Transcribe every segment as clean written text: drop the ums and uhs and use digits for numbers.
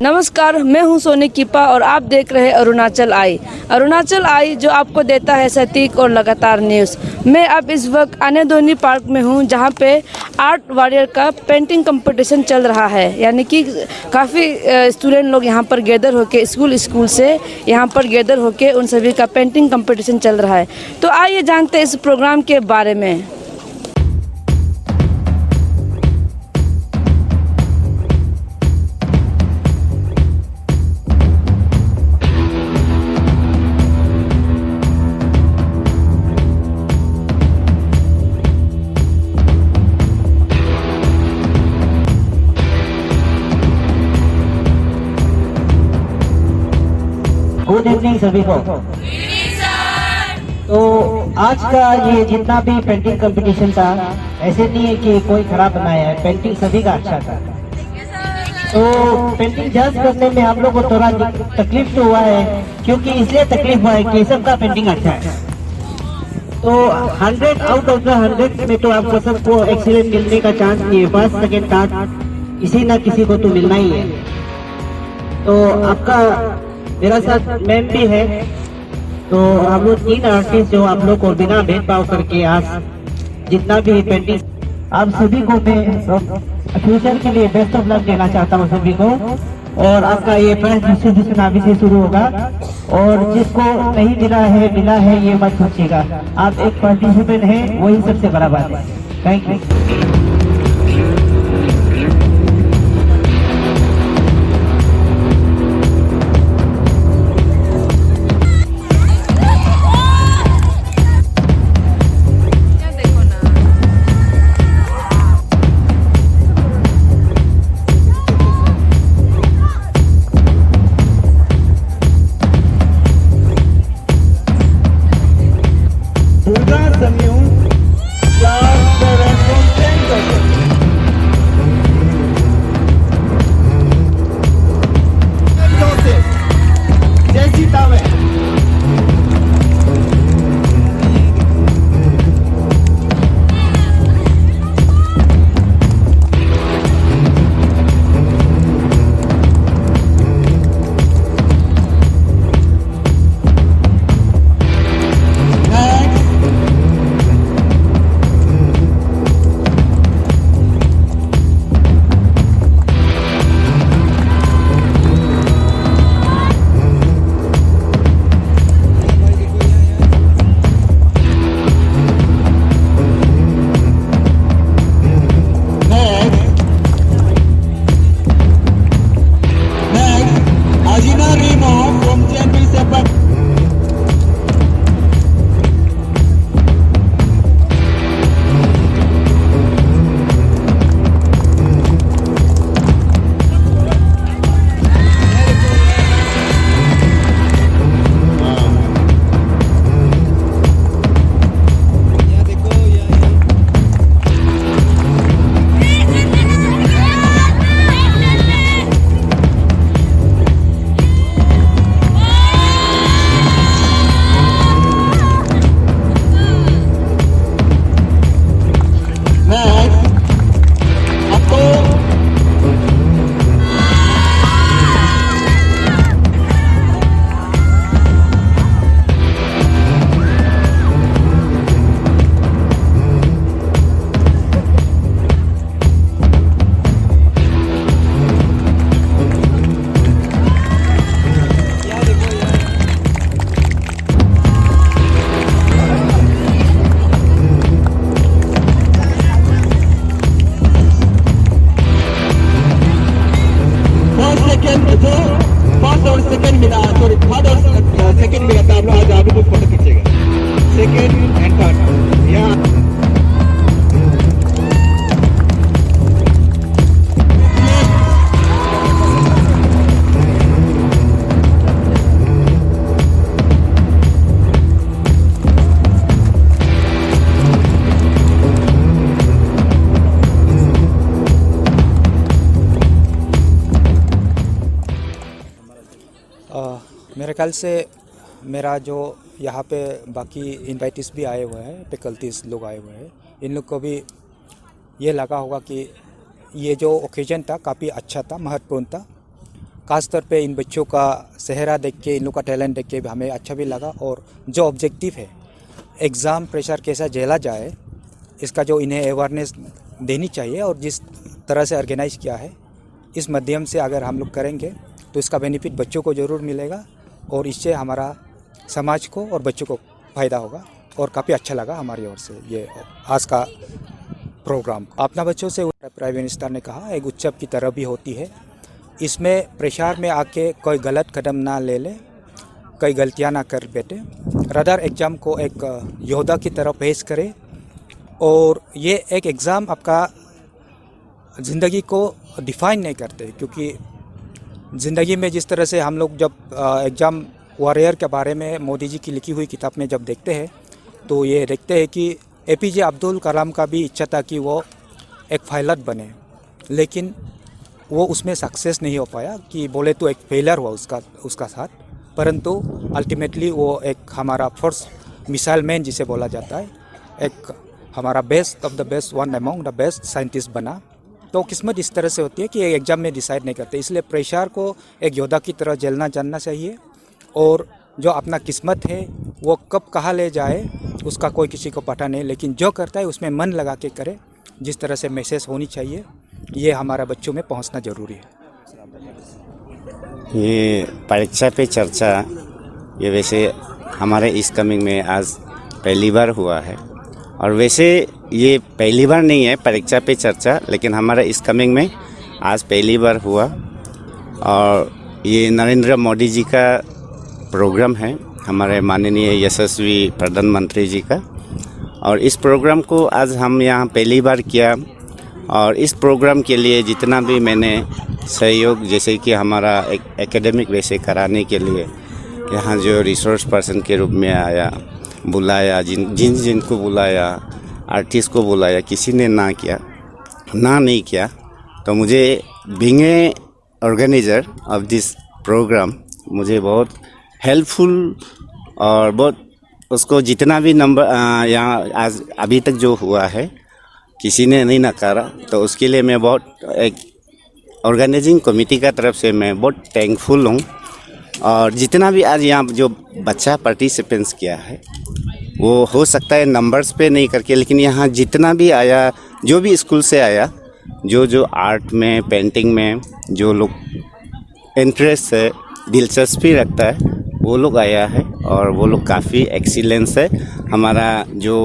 नमस्कार, मैं हूं सोनी किपा और आप देख रहे हैं अरुणाचल आई। अरुणाचल आई जो आपको देता है सटीक और लगातार न्यूज़। मैं अब इस वक्त आनेदोनी पार्क में हूं, जहां पे आर्ट वॉरियर का पेंटिंग कंपटीशन चल रहा है। यानी कि काफ़ी स्टूडेंट लोग यहां पर गैदर होके स्कूल से यहां पर गैदर होके उन सभी का पेंटिंग कंपटीशन चल रहा है। तो आइए जानते हैं इस प्रोग्राम के बारे में। गुड इवनिंग सभी को। तो आज का ये जितना भी पेंटिंग कंपटीशन था, ऐसे नहीं है कि कोई खराब बनाया है, पेंटिंग सभी का अच्छा था। तो पेंटिंग जज करने में हम लोग को थोड़ा तकलीफ तो हुआ है, क्योंकि इसलिए तकलीफ हुआ है कि सबका पेंटिंग अच्छा है। तो 100 आउट ऑफ द 100 में तो आपको सबको एक्सीलेंट मिलने का चांस नहीं है। फर्स्ट सेकेंड थर्ड किसी ना किसी को तो मिलना ही है। तो आपका मेरा साथ मैम भी है। तो हम लोग 3 आर्टिस्ट जो आप लोग को बिना भेदभाव करके आज जितना भी पेंटिंग, आप सभी को मैं फ्यूचर के लिए बेस्ट ऑफ लक देना चाहता हूँ सभी को। और आपका ये प्राइज डिस्ट्रीब्यूशन अभी से शुरू होगा, और जिसको नहीं मिला है ये मत सोचिएगा। आप एक पार्टिसिपेंट हैं, वही सबसे बड़ा बात है। Thank you. मेरे ख्याल से मेरा जो यहाँ पे बाकी इनवाइटीज भी आए हुए हैं, फैकल्टीज लोग आए हुए हैं, इन लोग को भी ये लगा होगा कि ये जो ओकेजन था काफ़ी अच्छा था, महत्वपूर्ण था। खासतौर पे इन बच्चों का चेहरा देख के, इन लोग का टैलेंट देख के हमें अच्छा भी लगा। और जो ऑब्जेक्टिव है एग्ज़ाम प्रेशर कैसा झेला जाए, इसका जो इन्हें अवेयरनेस देनी चाहिए और जिस तरह से ऑर्गेनाइज़ किया है, इस माध्यम से अगर हम लोग करेंगे तो इसका बेनिफिट बच्चों को ज़रूर मिलेगा और इससे हमारा समाज को और बच्चों को फ़ायदा होगा। और काफ़ी अच्छा लगा हमारी ओर से ये आज का प्रोग्राम। अपना बच्चों से प्राइम मिनिस्टर ने कहा एक उत्सव की तरह भी होती है, इसमें प्रेशर में आके कोई गलत कदम ना ले ले, कोई गलतियां ना कर बैठे, रदर एग्ज़ाम को एक योद्धा की तरह पेश करे। और ये एक एग्ज़ाम आपका ज़िंदगी को डिफ़ाइन नहीं करते, क्योंकि ज़िंदगी में जिस तरह से हम लोग जब एग्ज़ाम वॉरियर के बारे में मोदी जी की लिखी हुई किताब में जब देखते हैं तो ये देखते हैं कि APJ अब्दुल कलाम का भी इच्छा था कि वो एक पायलट बने, लेकिन वो उसमें सक्सेस नहीं हो पाया, कि बोले तो एक फेलियर हुआ उसका साथ। परंतु अल्टीमेटली वो एक हमारा फर्स्ट मिसाइल मैन जिसे बोला जाता है, एक हमारा best of the best, one among the best scientist बना। तो किस्मत इस तरह से होती है कि एक एग्ज़ाम में डिसाइड नहीं करते, इसलिए प्रेशर को एक योद्धा की तरह झेलना जानना चाहिए। और जो अपना किस्मत है वो कब कहाँ ले जाए उसका कोई किसी को पता नहीं, लेकिन जो करता है उसमें मन लगा के करे, जिस तरह से मैसेज होनी चाहिए, ये हमारा बच्चों में पहुंचना ज़रूरी है। ये परीक्षा पे चर्चा ये वैसे हमारे इस कमिंग में आज पहली बार हुआ है, और वैसे ये पहली बार नहीं है परीक्षा पे चर्चा, लेकिन हमारा इस कमिंग में आज पहली बार हुआ। और ये नरेंद्र मोदी जी का प्रोग्राम है, हमारे माननीय यशस्वी प्रधानमंत्री जी का। और इस प्रोग्राम को आज हम यहाँ पहली बार किया, और इस प्रोग्राम के लिए जितना भी मैंने सहयोग, जैसे कि हमारा एक एकेडमिक वैसे कराने के लिए यहाँ जो रिसोर्स पर्सन के रूप में आया, बुलाया, जिनको बुलाया, आर्टिस्ट को बुलाया, किसी ने ना नहीं किया। तो मुझे being a organizer of this program मुझे बहुत हेल्पफुल और बहुत उसको जितना भी नंबर यहाँ आज अभी तक जो हुआ है किसी ने नहीं नकारा, तो उसके लिए मैं बहुत एक ऑर्गेनाइजिंग कमेटी का तरफ से मैं बहुत थैंकफुल हूँ। और जितना भी आज यहाँ जो बच्चा पार्टिसिपेंट्स किया है वो हो सकता है नंबर्स पे नहीं करके, लेकिन यहाँ जितना भी आया, जो भी स्कूल से आया, जो आर्ट में, पेंटिंग में जो लोग इंटरेस्ट है, दिलचस्पी रखता है, वो लोग आया है। और वो लोग काफ़ी एक्सीलेंस है। हमारा जो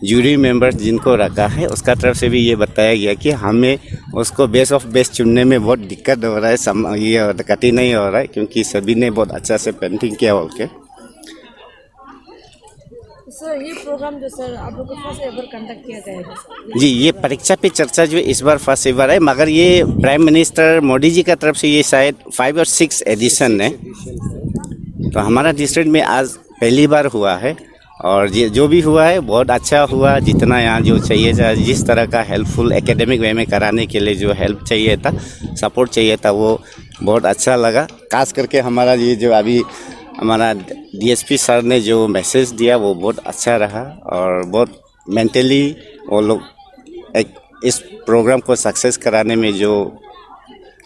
जूरी मेंबर्स जिनको रखा है उसका तरफ से भी ये बताया गया कि हमें उसको बेस्ट ऑफ बेस्ट चुनने में बहुत दिक्कत हो रहा है, ये कठिनाई हो रहा है, क्योंकि सभी ने बहुत अच्छा से पेंटिंग किया बोल के। सर ये प्रोग्राम जो सर आप लोग को फर्स्ट एवर कंडक्ट किया गया है जी, ये परीक्षा पे चर्चा जो इस बार फर्स्ट एवर है, मगर ये प्राइम मिनिस्टर मोदी जी का तरफ से ये शायद 5 और 6 एडिशन है। तो हमारा डिस्ट्रिक्ट में आज पहली बार हुआ है, और ये जो भी हुआ है बहुत अच्छा हुआ। जितना यहाँ जो चाहिए था, जिस तरह का हेल्पफुल एकेडमिक वे में कराने के लिए जो हेल्प चाहिए था, सपोर्ट चाहिए था, वो बहुत अच्छा लगा। खास करके हमारा ये जो अभी हमारा DSP सर ने जो मैसेज दिया वो बहुत अच्छा रहा, और बहुत मेंटली वो लोग एक इस प्रोग्राम को सक्सेस कराने में जो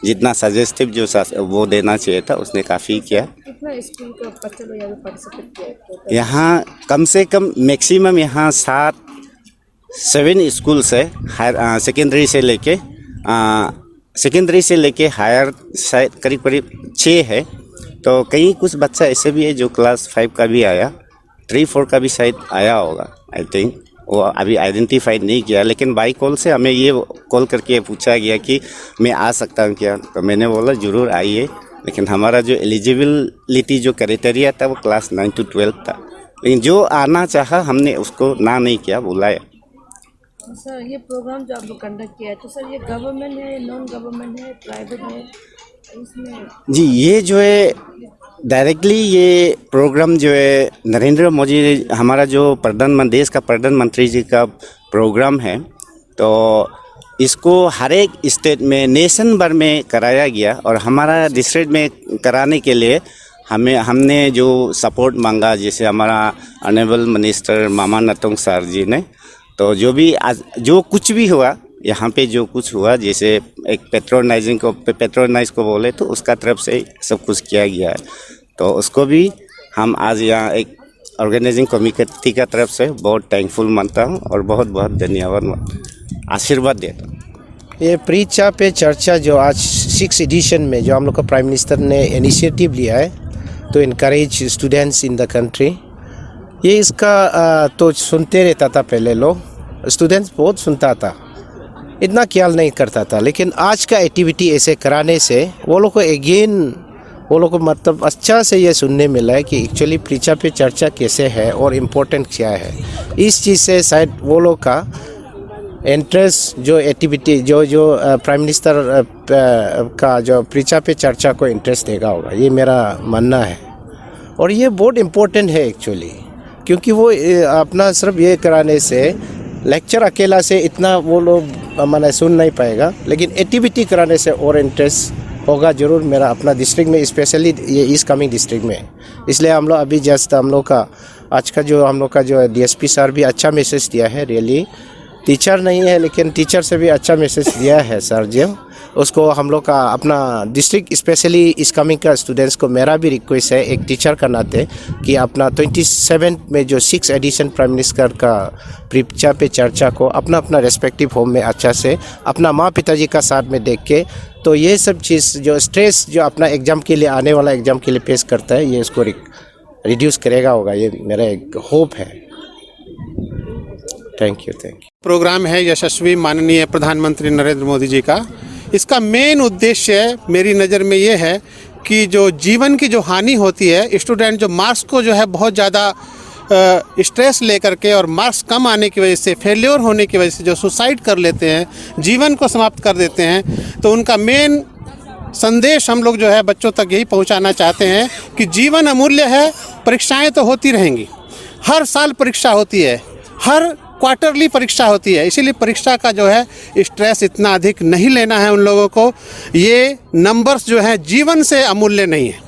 जितना सजेस्टिव जो वो देना चाहिए था उसने काफ़ी किया। कितना स्कूल का बच्चे लोग यहाँ पार्टिसिपेट किया? यहाँ कम से कम मैक्सिमम यहाँ 7 स्कूल्स है, सेकेंडरी से लेके हायर शायद करीब 6 है। तो कहीं कुछ बच्चा ऐसे भी है जो क्लास 5 का भी आया, 3-4 का भी शायद आया होगा, आई थिंक। वो अभी आइडेंटिफाइड नहीं किया, लेकिन बाई कॉल से हमें ये कॉल करके पूछा गया कि मैं आ सकता हूँ क्या। तो मैंने बोला ज़रूर आइए, लेकिन हमारा जो एलिजिबिलिटी जो क्राइटेरिया था वो क्लास 9 to 12 था, लेकिन जो आना चाहा हमने उसको ना नहीं किया, बुलाया। सर ये प्रोग्राम जो आप लोग कंडक्ट किया है, तो सर ये गवर्नमेंट है, नॉन गवर्नमेंट है, प्राइवेट है इसमें? जी, ये जो है डायरेक्टली ये प्रोग्राम जो है नरेंद्र मोदी, हमारा जो देश का प्रधानमंत्री जी का प्रोग्राम है, तो इसको हर एक स्टेट में, नेशन भर में कराया गया। और हमारा डिस्ट्रिक्ट में कराने के लिए हमने जो सपोर्ट मांगा, जैसे हमारा ऑनरेबल मिनिस्टर मामा नतुंग सर जी ने, तो जो भी आज जो कुछ भी हुआ यहाँ पे जो कुछ हुआ, जैसे एक पेट्रोनाइज को बोले तो उसका तरफ से सब कुछ किया गया है। तो उसको भी हम आज यहाँ एक ऑर्गेनाइजिंग कमिटी का तरफ से बहुत थैंकफुल मानता हूँ और बहुत बहुत धन्यवाद आशीर्वाद देता हूँ। ये परीक्षा पे चर्चा जो आज 6 एडिशन में जो हम लोग का प्राइम मिनिस्टर ने इनिशिएटिव लिया है तो encourage students in the country, ये इसका तो सुनते रहता था पहले, लोग स्टूडेंट्स बहुत सुनता था, इतना ख्याल नहीं करता था। लेकिन आज का एक्टिविटी ऐसे कराने से वो लोग को मतलब अच्छा से ये सुनने मिला है कि एक्चुअली परीक्षा पे चर्चा कैसे है और इम्पोर्टेंट क्या है। इस चीज़ से शायद वो लोग का इंटरेस्ट जो एक्टिविटी जो प्राइम मिनिस्टर का जो परीक्षा पे चर्चा को इंटरेस्ट देगा होगा, ये मेरा मानना है। और ये बहुत इम्पोर्टेंट है एक्चुअली, क्योंकि वो अपना सिर्फ ये कराने से लेक्चर अकेला से इतना वो लोग मैंने सुन नहीं पाएगा, लेकिन एक्टिविटी कराने से और इंटरेस्ट होगा ज़रूर मेरा अपना डिस्ट्रिक्ट में, स्पेशली ये ईस्ट कमिंग डिस्ट्रिक्ट में। इसलिए हम लोग अभी जस्ट हम लोग का आज का जो हम लोग का जो DSP सर भी अच्छा मैसेज दिया है। रियली टीचर नहीं है लेकिन टीचर से भी अच्छा मैसेज दिया है सर जी। उसको हम लोग का अपना डिस्ट्रिक्ट स्पेशली इस कमिंग का स्टूडेंट्स को मेरा भी रिक्वेस्ट है एक टीचर का नाते कि अपना 27 में जो 6 एडिशन प्राइम मिनिस्टर का परीक्षा पे चर्चा को अपना अपना रेस्पेक्टिव होम में अच्छा से अपना माँ पिताजी का साथ में देख के, तो ये सब चीज़ जो स्ट्रेस जो अपना एग्ज़ाम के लिए आने वाला एग्ज़ाम के लिए फेस करता है, ये इसको रिड्यूस करेगा होगा, ये मेरा एक होप है। Thank you. प्रोग्राम है यशस्वी माननीय प्रधानमंत्री नरेंद्र मोदी जी का। इसका मेन उद्देश्य मेरी नज़र में ये है कि जो जीवन की जो हानि होती है, स्टूडेंट जो मार्क्स को जो है बहुत ज़्यादा स्ट्रेस लेकर के और मार्क्स कम आने की वजह से, फेल्योर होने की वजह से जो सुसाइड कर लेते हैं, जीवन को समाप्त कर देते हैं, तो उनका मेन संदेश हम लोग जो है बच्चों तक यही पहुंचाना चाहते हैं कि जीवन अमूल्य है, परीक्षाएं तो होती रहेंगी, हर साल परीक्षा होती है, हर क्वार्टरली परीक्षा होती है, इसीलिए परीक्षा का जो है स्ट्रेस इतना अधिक नहीं लेना है उन लोगों को। ये नंबर्स जो है जीवन से अमूल्य नहीं है,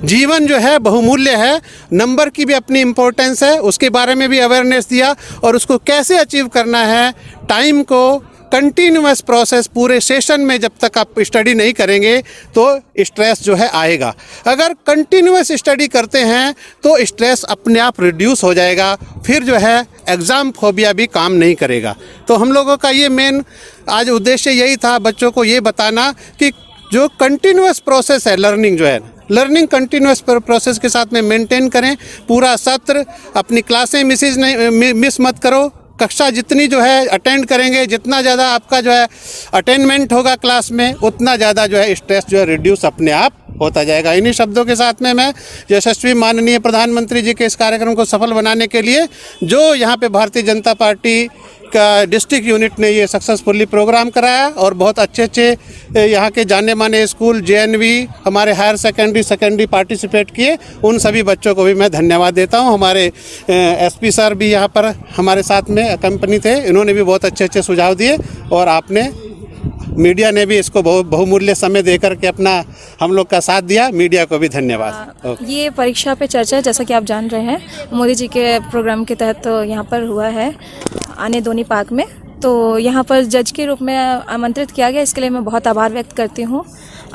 जीवन जो है बहुमूल्य है। नंबर की भी अपनी इम्पोर्टेंस है, उसके बारे में भी अवेयरनेस दिया और उसको कैसे अचीव करना है। टाइम को कंटिन्यूअस प्रोसेस पूरे सेशन में जब तक आप स्टडी नहीं करेंगे तो स्ट्रेस जो है आएगा। अगर कंटिन्यूअस स्टडी करते हैं तो स्ट्रेस अपने आप रिड्यूस हो जाएगा, फिर जो है एग्ज़ाम फोबिया भी काम नहीं करेगा। तो हम लोगों का ये मेन आज उद्देश्य यही था, बच्चों को ये बताना कि जो कंटिन्यूअस प्रोसेस है लर्निंग जो है, लर्निंग कंटिन्यूअस प्रोसेस के साथ में मेंटेन करें। पूरा सत्र अपनी क्लासें मिस मत करो, कक्षा जितनी जो है अटेंड करेंगे, जितना ज़्यादा आपका जो है अटेंडमेंट होगा क्लास में, उतना ज़्यादा जो है स्ट्रेस जो है रिड्यूस अपने आप होता जाएगा। इन्हीं शब्दों के साथ में मैं यशस्वी माननीय प्रधानमंत्री जी के इस कार्यक्रम को सफल बनाने के लिए जो यहाँ पे भारतीय जनता पार्टी का डिस्ट्रिक्ट यूनिट ने ये सक्सेसफुली प्रोग्राम कराया और बहुत अच्छे यहाँ के जाने माने स्कूल JNV हमारे हायर सेकेंडरी पार्टिसिपेट किए, उन सभी बच्चों को भी मैं धन्यवाद देता हूँ। हमारे SP सर भी यहाँ पर हमारे साथ में कंपनी थे, इन्होंने भी बहुत अच्छे सुझाव दिए और आपने मीडिया ने भी इसको बहुमूल्य समय देकर के अपना हम लोग का साथ दिया। मीडिया को भी धन्यवाद। ये परीक्षा पे चर्चा, जैसा कि आप जान रहे हैं, मोदी जी के प्रोग्राम के तहत तो यहाँ पर हुआ है आनेदोनी पार्क में। तो यहाँ पर जज के रूप में आमंत्रित किया गया, इसके लिए मैं बहुत आभार व्यक्त करती हूँ।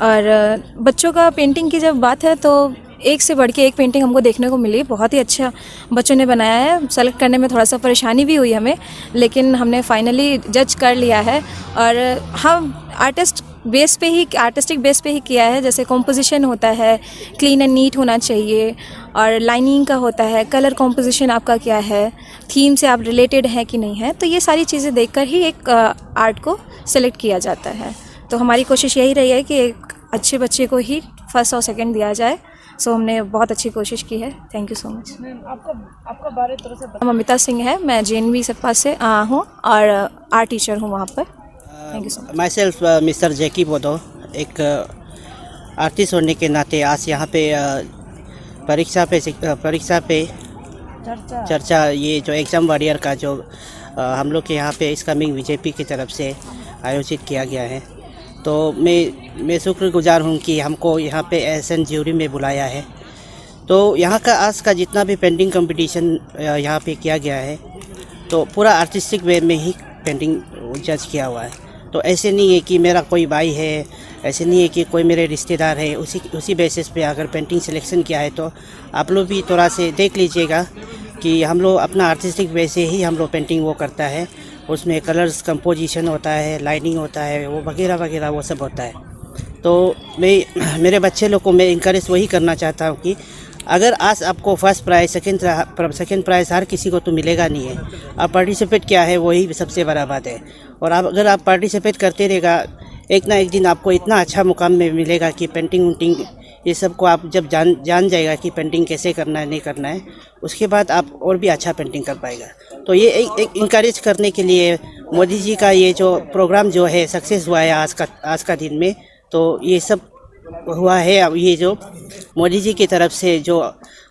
और बच्चों का पेंटिंग की जब बात है तो एक से बढ़ के एक पेंटिंग हमको देखने को मिली, बहुत ही अच्छा बच्चों ने बनाया है। सेलेक्ट करने में थोड़ा सा परेशानी भी हुई हमें, लेकिन हमने फाइनली जज कर लिया है। और हम आर्टिस्टिक बेस पे ही किया है। जैसे कॉम्पोजिशन होता है, क्लीन एंड नीट होना चाहिए, और लाइनिंग का होता है, कलर कॉम्पोजिशन आपका क्या है, थीम से आप रिलेटेड हैं कि नहीं है, तो ये सारी चीज़ें देखकर ही एक आर्ट को सिलेक्ट किया जाता है। तो हमारी कोशिश यही रही है कि एक अच्छे बच्चे को ही फर्स्ट और सेकंड दिया जाए। सो हमने बहुत अच्छी कोशिश की है। Thank you so much. आपका बारे तरह से ममिता सिंह है, मैं JNV सपा से हूँ और आर्ट टीचर हूँ वहाँ पर। Thank you so much. Myself mister Jackie Bodo, एक आर्टिस्ट होने के नाते आज यहाँ पे परीक्षा पे चर्चा, ये जो एग्ज़ाम वॉरियर का जो हम लोग के यहाँ पे इस कमिंग BJP की तरफ से आयोजित किया गया है, तो मैं शुक्रगुजार हूँ कि हमको यहाँ पे एसएन ज्यूरी में बुलाया है। तो यहाँ का आज का जितना भी पेंटिंग कंपटीशन यहाँ पे किया गया है, तो पूरा आर्टिस्टिक वे में ही पेंटिंग जज किया हुआ है। तो ऐसे नहीं है कि मेरा कोई भाई है, ऐसे नहीं है कि कोई मेरे रिश्तेदार है, उसी बेसिस पे अगर पेंटिंग सिलेक्शन किया है तो आप लोग भी थोड़ा से देख लीजिएगा कि हम लोग अपना आर्टिस्टिक वे से ही हम लोग पेंटिंग वो करता है। उसमें कलर्स कंपोजिशन होता है, लाइनिंग होता है, वो वगैरह वगैरह वो सब होता है। तो मैं मेरे बच्चे लोग को मैं इंकरेज वही करना चाहता हूँ कि अगर आज आपको फर्स्ट प्राइज़ सेकंड प्राइज़ हर किसी को तो मिलेगा नहीं है, आप पार्टिसिपेट किया है वही सबसे बड़ा बात है। और अगर आप पार्टिसिपेट करते रहेगा, एक ना एक दिन आपको इतना अच्छा मुकाम में मिलेगा कि पेंटिंग वुंटिंग ये सब को आप जब जान जाएगा कि पेंटिंग कैसे करना है नहीं करना है, उसके बाद आप और भी अच्छा पेंटिंग कर पाएगा। तो ये एक इंकरेज करने के लिए मोदी जी का ये जो प्रोग्राम जो है सक्सेस हुआ है आज का दिन में, तो ये सब हुआ है। अब ये जो मोदी जी की तरफ से जो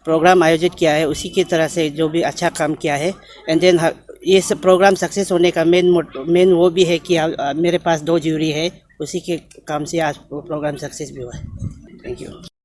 प्रोग्राम आयोजित किया है उसी की तरह से जो भी अच्छा काम किया है, एंड देन ये सब प्रोग्राम सक्सेस होने का मेन वो भी है कि मेरे पास 2 ज्यूरी है, उसी के काम से आज प्रोग्राम सक्सेस भी हुआ है। Thank you.